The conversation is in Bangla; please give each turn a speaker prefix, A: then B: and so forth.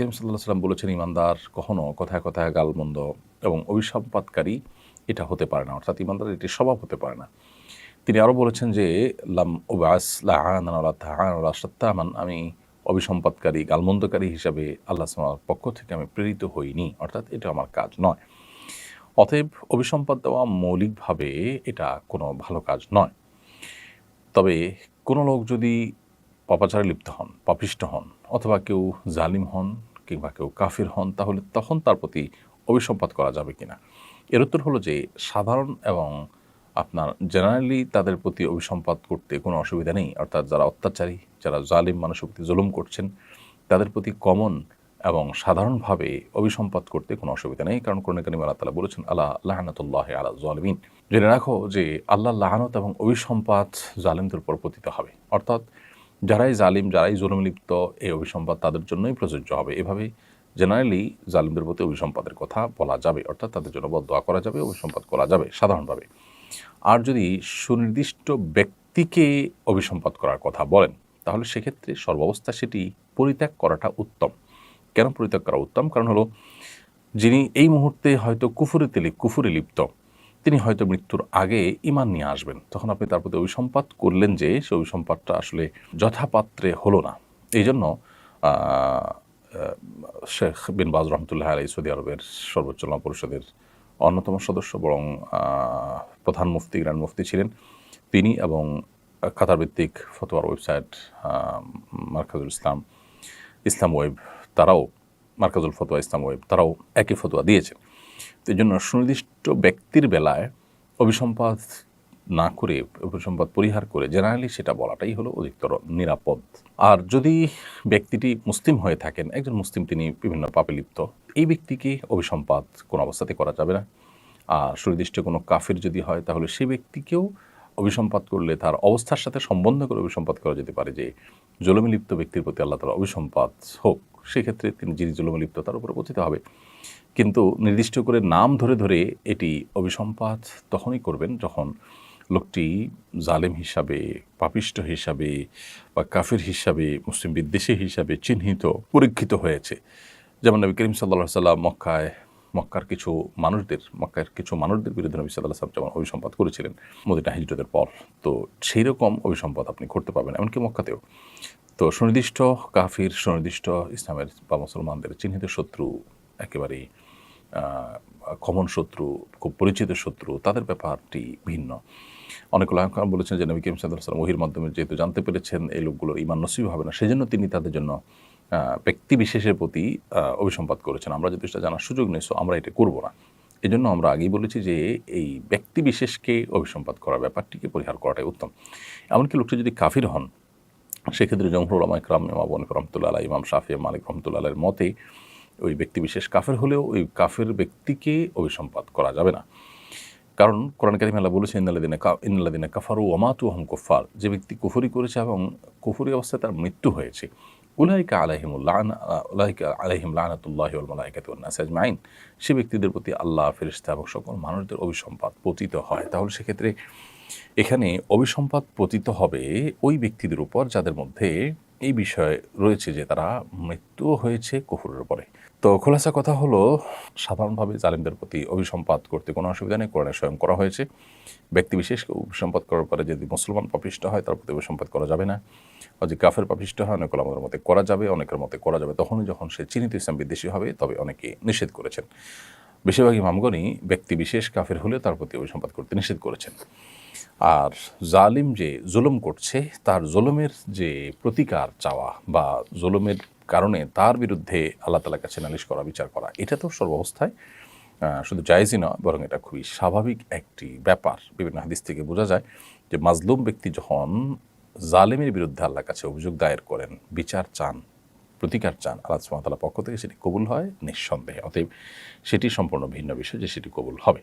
A: করিম সাল্লাল্লাহু আলাইহি ওয়াসাল্লাম বলেছেন, ইমানদার কখনো কথায় কথায় গালমন্দ এবং অভিসম্পাদকারী এটা হতে পারে না, অর্থাৎ ইমানদারের এটি স্বভাব হতে পারে না। তিনি আরও বলেছেন যে লাম উবাস লাআনান ওয়ালা তাআন ওয়ালা শাত্তামান, আমি অভিসম্পাদকারী গালমন্দকারী হিসাবে আল্লাহ সুবহানাহু পক্ষ থেকে আমি প্রেরিত হইনি, অর্থাৎ এটা আমার কাজ নয়। অতএব অভিসম্পাদ দেওয়া মৌলিকভাবে এটা কোনো ভালো কাজ নয়। তবে কোনো লোক যদি পাপাচারে লিপ্ত হন, পাপিষ্ঠ হন, অথবা কেউ জালিম হন কিংবা কেউ কাফির হন, তাহলে তখন তার প্রতি অভিসম্পাদ করা যাবে কিনা। এর উত্তর হলো যে সাধারণ এবং আপনার জেনারেলি তাদের প্রতি অভিসম্পাদ করতে কোনো অসুবিধা নেই, অর্থাৎ যারা অত্যাচারী, যারা জালিম মানুষের প্রতি জুলুম করছেন, তাদের প্রতি কমন এবং সাধারণভাবে অভিসম্পাদ করতে কোনো অসুবিধা নেই। কারণ কোরআনে কারিমে আল্লাহ তাআলা বলেছেন, আলা লাহনাতুল্লাহি আলা যালিমিন, জেনে রাখো যে আল্লাহর লাহানত এবং অভিসম্পাদ জালিমদের উপর পতিত হবে। অর্থাৎ যারাই জালিম, যারাই জুলুমে লিপ্ত, এই অভিসম্পাদ তাদের জন্যই প্রযোজ্য হবে। এভাবেই জেনারেলি জালিমদের প্রতি অভিসম্পাদের কথা বলা যাবে, অর্থাৎ তাদের জন্য বদদোয়া করা যাবে, অভিসম্পাদ করা যাবে সাধারণভাবে। আর যদি সুনির্দিষ্ট ব্যক্তিকে অভিসম্পাদ করার কথা বলেন, তাহলে সেক্ষেত্রে সর্বাবস্থা সেটি পরিত্যাগ করাটা উত্তম। কেন পরিত্যাগ করা উত্তম? কারণ হলো, যিনি এই মুহূর্তে হয়তো কুফুরে লিপ্ত, তিনি হয়তো মৃত্যুর আগে ঈমান নিয়ে আসবেন। তখন আপনি তার প্রতি অভিসম্পাদ করলেন যে সে অভিসম্পাদটা আসলে যথাপাত্রে হলো না। এই জন্য শেখ বিন বাজ রহমতুল্লাহ আলাইহি সৌদি আরবের সর্বোচ্চ উলামা পরিষদের অন্যতম সদস্য, বরং প্রধান মুফতি, গ্র্যান্ড মুফতি ছিলেন তিনি, এবং কাতার ভিত্তিক ফতোয়ার ওয়েবসাইট মারকাজুল ইসলাম ওয়েব, তারাও মারকাজুল ফতোয়া ইসলাম ওয়েব, তারাও একই ফতোয়া দিয়েছেন। তো এই জন্য সুনির্দিষ্ট ব্যক্তির বেলায় অভিসম্পাদ না করে, অভিসম্পাদ পরিহার করে জেনারেলি সেটা বলাটাই হলো অধিকতর নিরাপদ। আর যদি ব্যক্তিটি মুসলিম হয়ে থাকেন, একজন মুসলিম, তিনি বিভিন্ন পাপে লিপ্ত, এই ব্যক্তিকে অভিসম্পাদ কোনো অবস্থাতে করা যাবে না। আর সুনির্দিষ্ট কোনো কাফির যদি হয়, তাহলে সেই ব্যক্তিকেও অভিসম্পাদ করলে তার অবস্থার সাথে সম্বন্ধ করে অভিসম্পাদ করা যেতে পারে যে জুলুমে লিপ্ত ব্যক্তির প্রতি আল্লাহ তাআলা অভিসম্পাদ হোক। সেক্ষেত্রে তিনি যিনি জুলুমে লিপ্ত তার উপরে পতিত হবে। কিন্তু নির্দিষ্ট করে নাম ধরে ধরে এটি অভিসম্পাদ তখনই করবেন যখন লোকটি জালেম হিসাবে, পাপিষ্ঠ হিসাবে বা কাফির হিসাবে, মুসলিম বিদ্বেষী হিসাবে চিহ্নিত, পরীক্ষিত হয়েছে। যেমন নবী করিম সাল্লাল্লাহু আলাইহি ওয়াসাল্লাম মক্কার কিছু মানুষদের বিরুদ্ধে নবী সাল্লাল্লাহু আলাইহি ওয়াসাল্লাম যেমন অভিসম্পাদ করেছিলেন মদিনা হিজরতের পর, তো সেই রকম অভিসম্পাদ আপনি করতে পারবেন, এমনকি মক্কাতেও। তো সুনির্দিষ্ট কাফির, সুনির্দিষ্ট ইসলামের বা মুসলমানদের চিহ্নিত শত্রু, একেবারেই কমন শত্রু, খুব পরিচিত শত্রু, তাদের ব্যাপারটি ভিন্ন। অনেক ওলামা বলেছেন যে নবী করিম সাল্লাল্লাহু আলাইহি ওয়াসাল্লাম ওহীর মাধ্যমে যেহেতু জানতে পেরেছেন এই লোকগুলোর ঈমান নসিব হবে না, সেজন্য তিনি তাদের জন্য ব্যক্তি বিশেষের প্রতি অভিসম্পাদ করেছেন। আমরা যদি সেটা জানার সুযোগ নেই, সো আমরা এটা করব না। এজন্য আমরা আগেই বলেছি যে এই ব্যক্তি বিশেষকে অভিসম্পাদ করার ব্যাপারটিকে পরিহার করাটাই উত্তম। এমনকি লোকটি যদি কাফির হন, সেক্ষেত্রে জমহুর উলামা ইকরাম, ইমাম আবু হানিফা রাহমাতুল্লাহ আলাইহি, ইমাম শাফিঈ, মালিক রাহমাতুল্লাহ আলাইহির মতে ওই ব্যক্তি বিশেষ কাফের হলেও ওই কাফের ব্যক্তিকে অভিসম্পাদ করা যাবে না। কারণ কোরআন কারিমে আল্লাহ বলেছেন, ইন্নাল্লাযীনা কাফারু ওয়া মাতু ওয়া হুম কুফফার, যে ব্যক্তি কুফরি করেছে এবং কুফরি অবস্থায় তার মৃত্যু হয়েছে, উলাইকা আলাইহিম লানাতুল্লাহি ওয়াল মালাইকাতি ওয়ান নাস আজমাইন, সে ব্যক্তিদের প্রতি আল্লাহ, ফেরেশতা এবং সকল মানুষদের অভিসম্পাদ পতিত হয়। তাহলে সেক্ষেত্রে এখানে অভিসম্পাদ পতিত হবে ওই ব্যক্তিদের উপর যাদের মধ্যে এই বিষয় রয়েছে যে তারা মৃত্যুও হয়েছে কুফরের উপরে। তো খোলাসা কথা হলো, সাধারণভাবে জালিমদের প্রতি অভিসম্পাদ করতে কোনো অসুবিধা নেই, কোরআনে স্বয়ং করা হয়েছে। ব্যক্তি বিশেষকে অভিসম্পাদ করার পরে যদি মুসলমান পাপিষ্ঠ হয়, তার প্রতি অভিসম্পাদ করা যাবে না। আর যে কাফের পাপিষ্ঠ হয়, অনেক ওলামাদের মতে করা যাবে, অনেকের মতে করা যাবে তখনই যখন সে চিহ্নিত ইসলাম বিদ্বেষী হবে, তবে অনেকে নিষেধ করেছেন। বেশিরভাগ ইমামগণই ব্যক্তি বিশেষ কাফের হলে তার প্রতি অভিসম্পাদ করতে নিষেধ করেছেন। আর জালিম যে জুলুম করছে, তার জুলুমের যে প্রতিকার চাওয়া বা জুলুমের কারণে তার বিরুদ্ধে আল্লাহ তাআলার কাছে নালিশ করা, বিচার করা, এটা তো সর্বাবস্থায় শুধু জায়েজই নয়, বরং এটা খুবই স্বাভাবিক একটি ব্যাপার। বিভিন্ন হাদিস থেকে বোঝা যায় যে মাজলুম ব্যক্তি যখন জালিমের বিরুদ্ধে আল্লাহর কাছে অভিযোগ দায়ের করেন, বিচার চান, প্রতিকার চান, আল্লাহ সুবহানাহু ওয়া তাআলার পক্ষ থেকে সেটি কবুল হয় নিঃসন্দেহে। অতএব সেটি সম্পূর্ণ ভিন্ন বিষয় যে সেটি কবুল হবে।